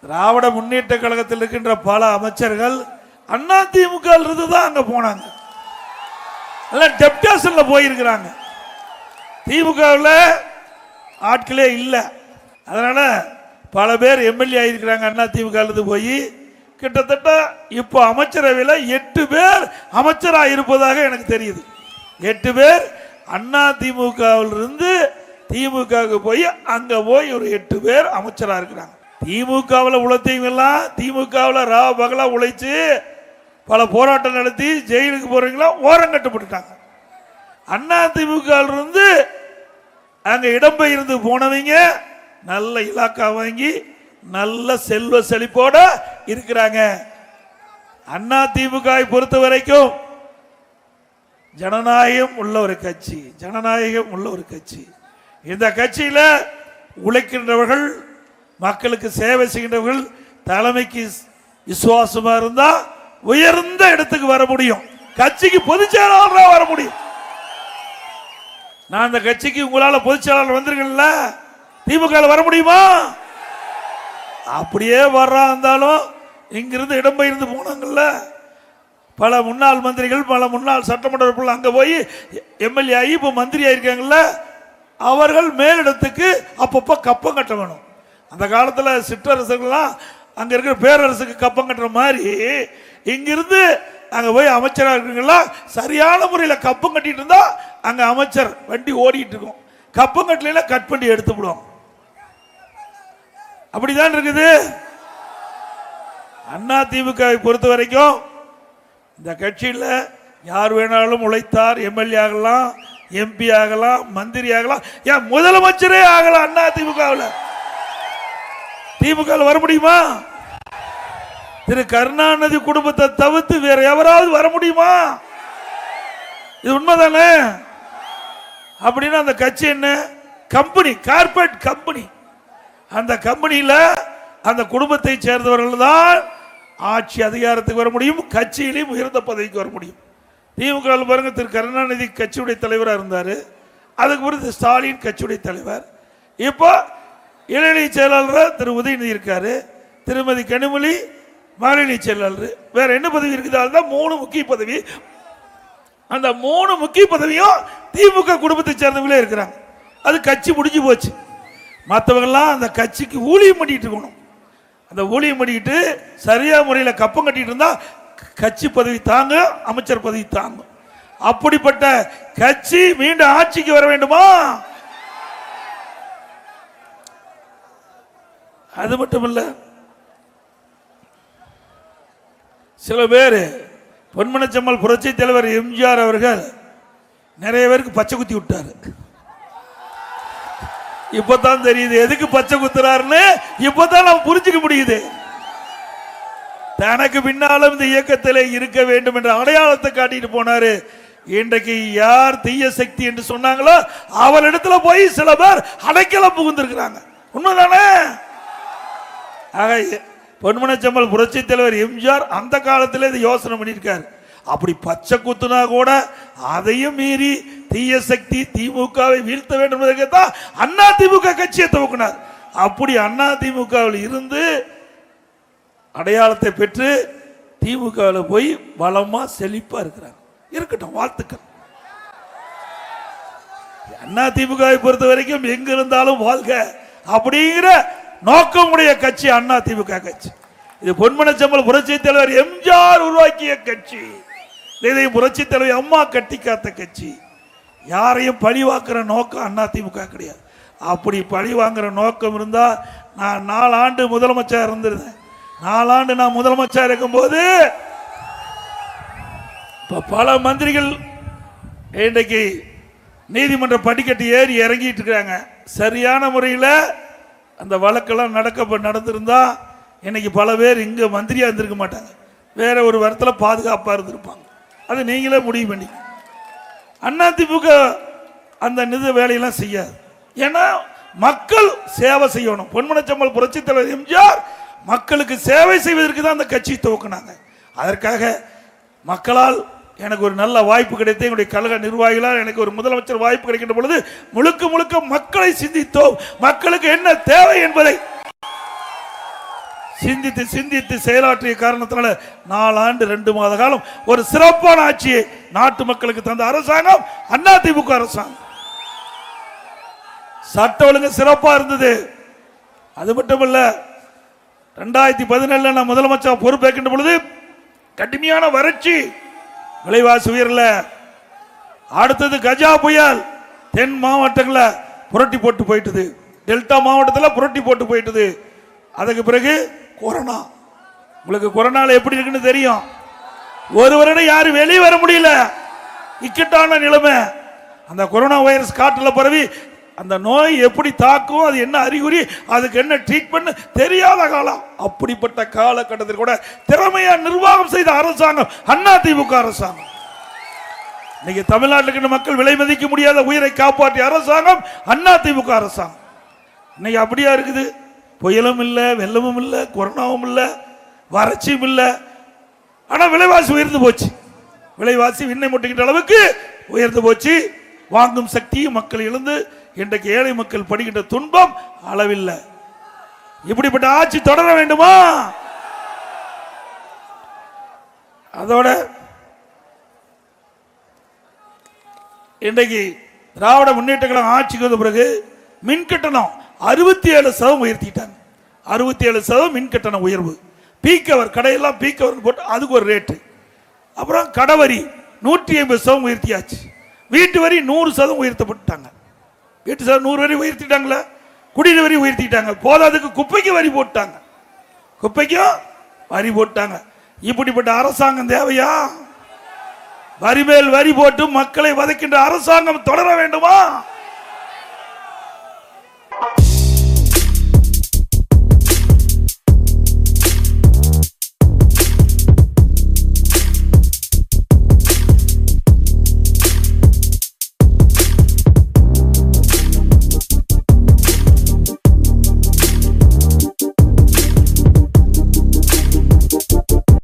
திராவிட முன்னேற்ற கழகத்தில் இருக்கின்ற பல அமைச்சர்கள் அண்ணா திமுக தான் அங்க போனாங்க, டெப்டேஷன்ல போயிருக்கிறாங்க. திமுகவில் ஆட்களே இல்லை, அதனால பல பேர் எம்எல்ஏ ஆயிருக்கிறாங்க அண்ணா திமுக போய். கிட்டத்தட்ட இப்போ அமைச்சரவையில் 8 பேர் அமைச்சராக இருப்பதாக எனக்கு தெரியுது. 8 பேர் அண்ணா திமுகவிலிருந்து திமுக போய் அங்க போய் ஒரு 8 பேர் அமைச்சராக இருக்கிறாங்க. திமுகவில் உழைத்தீங்கெல்லாம் திமுகவில் ரா பகலா உழைச்சு பல போராட்டம் நடத்தி ஜெயிலுக்கு போறீங்களா ஓரம் கட்டப்பட்டுட்டாங்க. அண்ணா திமுகவிலிருந்து அங்க இடம்பெயர்ந்து போனவங்க நல்ல இலாக்கா வாங்கி நல்ல செல்வ செழிப்போட இருக்கிறாங்க. அண்ணா திமுக பொறுத்த வரைக்கும் ஜனநாயகம் உள்ள ஒரு கட்சி, ஜனநாயகம் உள்ள ஒரு கட்சி. இந்த கட்சியில உழைக்கின்றவர்கள், மக்களுக்கு சேவை செய்கின்றவர்கள் தலைமைக்கு விசுவாசமா இருந்தா உயர்ந்த இடத்துக்கு வர முடியும், கட்சிக்கு பொதுச் செயலாளராக வர முடியும். நான் அந்த கட்சிக்கு உங்களால பொதுச் செயலாளர் வந்திருக்கேன்ல, திமுக வர முடியுமா? அப்படியே வர்றா இருந்தாலும் இங்கிருந்து இடம்பெயர்ந்து போனாங்கல்ல பல முன்னாள் மந்திரிகள், பல முன்னாள் சட்டமன்ற உறுப்பினர்கள் அங்க போய் எம்எல்ஏ ஆகி இப்போ மந்திரி ஆயிருக்காங்கல்ல, அவர்கள் மேலிடத்துக்கு அப்பப்போ கப்பம் கட்ட வேணும். அந்த காலத்தில் சிற்றரசுகள்லாம் அங்க இருக்கிற பேரரசுக்கு கப்பம் கட்டுற மாதிரி இங்கிருந்து அங்க போய் அமைச்சராக இருக்குங்களா சரியான முறையில் கப்பம் கட்டிட்டு இருந்தா அங்க அமைச்சர் வண்டி ஓடிட்டு இருக்கும், கப்பம் கட்டலாம் கட் பண்ணி எடுத்து விடுவோம். அப்படிதான் இருக்குது. அண்ணா திமுக பொறுத்த வரைக்கும் இந்த கட்சியில் யார் வேணாலும் உழைத்தார், எம்எல்ஏ ஆகலாம், எம்பி ஆகலாம், மந்திரி ஆகலாம், ஏன் முதலமைச்சரே ஆகலாம். அண்ணா திமுகவில் திமுக வர முடியுமா? திரு கருணாநிதி குடும்பத்தை தவிர்த்து வேற எவராவது வர முடியுமா? இது உண்மைதானே? அப்படின்னா அந்த கட்சி என்ன கம்பெனி, கார்பரேட் கம்பெனி. அந்த கம்பெனியில் அந்த குடும்பத்தை சேர்ந்தவர்கள் தான் ஆட்சி அதிகாரத்துக்கு வர முடியும், கட்சியிலையும் உயர்ந்த பதவிக்கு வர முடியும். திமுக பாருங்க, திரு கருணாநிதி கட்சியுடைய தலைவராக இருந்தார், அதுக்கு பிறகு ஸ்டாலின் கட்சியுடைய தலைவர், இப்போ இளைஞர் செயலாளர் திரு உதயநிதி இருக்காரு, திருமதி கனிமொழி மாநில செயலாளர், வேற என்ன பதவி இருக்குது? அதுதான் 3 முக்கிய பதவி. அந்த 3 முக்கிய பதவியும் திமுக குடும்பத்தை சேர்ந்தவங்களே இருக்கிறாங்க. அது கட்சி முடிஞ்சு போச்சு. மற்றவங்கெல்லாம் அந்த கட்சிக்கு ஊழியம் பண்ணிட்டு இருக்கணும். அந்த ஊழியம் பண்ணிட்டு சரியா முறையில் கப்பம் கட்டிட்டு இருந்தா கட்சி பதவி தாங்க, அமைச்சர் பதவி தாங்க. அப்படிப்பட்ட கட்சி மீண்டும் ஆட்சிக்கு வர வேண்டுமா? அது மட்டும் இல்ல, சில பேர் பொன்மனச்செம்மல் புரட்சி தலைவர் எம்ஜிஆர் அவர்கள் நிறைய பேருக்கு பச்சை குத்தி விட்டாரு. இப்பதான் தெரியுது எதுக்கு பச்சை குத்துறாருன்னு, இப்பதான் நம்ம புரிஞ்சுக்க முடியுது. தனக்கு பின்னாலும் இந்த இயக்கத்தில் இருக்க வேண்டும் என்ற அடையாளத்தை காட்டிட்டு போனாரு. இன்றைக்கு யார் தீய சக்தி என்று சொன்னாங்களோ அவரிடத்துல போய் சில பேர் அடைக்கலம் புகுந்திருக்கிறாங்க. உண்மைதானே? ஆக பொன்மனச்செம்மல் புரட்சி தலைவர் எம்ஜிஆர் அந்த காலத்தில் இதை யோசனை பண்ணியிருக்காரு. அப்படி பச்சை குத்துனா கூட அதையும் மீறி தீய சக்தி திமுகவை வீழ்த்த வேண்டும் என்பதற்குத்தான் அண்ணா திமுக கட்சியை துவக்கினார். அப்படி அண்ணா திமுகவில் இருந்து அடையாளத்தை பெற்று திமுகவில் போய் பலமா செழிப்பா இருக்கிறாங்க. இருக்கட்டும், வாழ்த்துக்கள். அண்ணா திமுகவை பொறுத்த வரைக்கும் எங்க இருந்தாலும் வாழ்க அப்படிங்கிற நோக்கமுடைய கட்சி அண்ணா திமுக கட்சி. இது பொன்மனச்செம்மல் புரட்சி தலைவர் எம்ஜிஆர் உருவாக்கிய கட்சி. இதை புரட்சி தலைவர் அம்மா கட்டி காத்த கட்சி. யாரையும் பழி வாங்குற நோக்கம் அண்ணா திமுக கிடையாது. அப்படி பழி வாங்குற நோக்கம் இருந்தா நான் 4 ஆண்டு முதலமைச்சர் இருந்திருந்தேன். 4 ஆண்டு நான் முதலமைச்சர் இருக்கும்போது பல மந்திரிகள் இன்றைக்கு நீதிமன்ற படிக்கட்டு ஏறி இறங்கிட்டு இருக்காங்க. சரியான முறையில் அந்த வழக்கெல்லாம் நடந்திருந்தா இன்னைக்கு பல பேர் இங்க மந்திரியா இருந்திருக்க மாட்டாங்க, வேற ஒரு வரத்தில் பாதுகாப்பா இருந்திருப்பாங்க. அது நீங்களே முடிவு பண்ணி. அதிமுக அந்த நிதி வேலையெல்லாம் செய்யாது. ஏன்னா மக்கள் சேவை செய்யணும். பொன்மனச்செம்மல் புரட்சி தலைவர் எம்ஜிஆர் மக்களுக்கு சேவை செய்வதற்கு தான் அந்த கட்சி துவக்கினாங்க. அதற்காக மக்களால் எனக்கு ஒரு நல்ல வாய்ப்பு கிடைத்து, என்னுடைய கழக நிர்வாகிகளால் எனக்கு ஒரு முதலமைச்சர் வாய்ப்பு கிடைக்கின்ற பொழுது முழுக்க முழுக்க மக்களை சிந்தித்தோம். மக்களுக்கு என்ன தேவை என்பதை சிந்தித்து சிந்தித்து செயலாற்றிய காரணத்தினால 4 ஆண்டு 2 மாத காலம் ஒரு சிறப்பான ஆட்சியை நாட்டு மக்களுக்கு தந்த அரசாங்கம் அதிமுக அரசாங்கம். சட்ட ஒழுங்கு சிறப்பா இருந்தது. அது மட்டுமல்ல, 2017 நான் முதலமைச்சர் பொறுப்பேற்கின்ற பொழுது கடுமையான வறட்சி, விலைவாசி உயர்ல. அடுத்தது கஜா புயல் தென் மாவட்டங்களில் புரட்டி போட்டு போயிட்டது, டெல்டா மாவட்டத்தில் புரட்டி போட்டு போயிட்டது. அதுக்கு பிறகு கொரோனா. உங்களுக்கு கொரோனால எப்படி இருக்குன்னு தெரியும். ஒரு வருடம் யாரும் வெளியே வர முடியல, இக்கட்டான நிலைமை. அந்த கொரோனா வைரஸ் காட்டுல பரவி அந்த நோய் எப்படி தாக்கும், அது என்ன அறிகுறி, அதுக்கு என்ன ட்ரீட்மெண்ட் தெரியாத காலம். அப்படிப்பட்ட காலகட்டத்தில் கூட திறமையா நிர்வாகம் செய்த அரசாங்கம் அதிமுக அரசாங்கம். இன்னைக்கு தமிழ்நாட்டில் மக்கள் விலை மதிக்க முடியாத உயிரை காப்பாற்றிய அரசாங்கம் அதிமுக அரசாங்கம். இன்னைக்கு அப்படியா இருக்குது. புயலும் இல்லை, வெள்ளமும் இல்லை, கொரோனாவும் இல்லை, வறட்சியும் இல்லை. ஆனா விலைவாசி உயர்ந்து போச்சு. விலைவாசி விண்ணை முட்டுகின்ற அளவுக்கு உயர்ந்து போச்சு. வாங்கும் சக்தியும் மக்கள் இழந்து இன்றைக்கு ஏழை மக்கள் படுகின்ற துன்பம் அளவில்லை. இப்படிப்பட்ட ஆட்சி தொடர வேண்டுமா? அதோட இன்றைக்கு திராவிட முன்னேற்ற கழகம் ஆட்சிக்கு வந்த பிறகு மின் கட்டணம் 67% உயர்த்திட்டாங்க. 67% மின் கட்டண உயர்வு. பீக்கவர் கடையெல்லாம் பீக்கவர் போட்டு அதுக்கு ஒரு ரேட்டு. அப்புறம் கடவரி 150% உயர்த்தியாச்சு. வீட்டு வரி 100% உயர்த்தப்பட்டாங்க. வீட்டு 100 வரி உயர்த்திட்டாங்களா? குடிநீர் வரி உயர்த்திட்டாங்க. போதாதுக்கு குப்பைக்கு வரி போட்டாங்க. குப்பைக்கும் வரி போட்டாங்க. இப்படிப்பட்ட அரசாங்கம் தேவையா? வரி மேல் வரி போட்டு மக்களை வதைக்கின்ற அரசாங்கம் தொடர வேண்டுமா?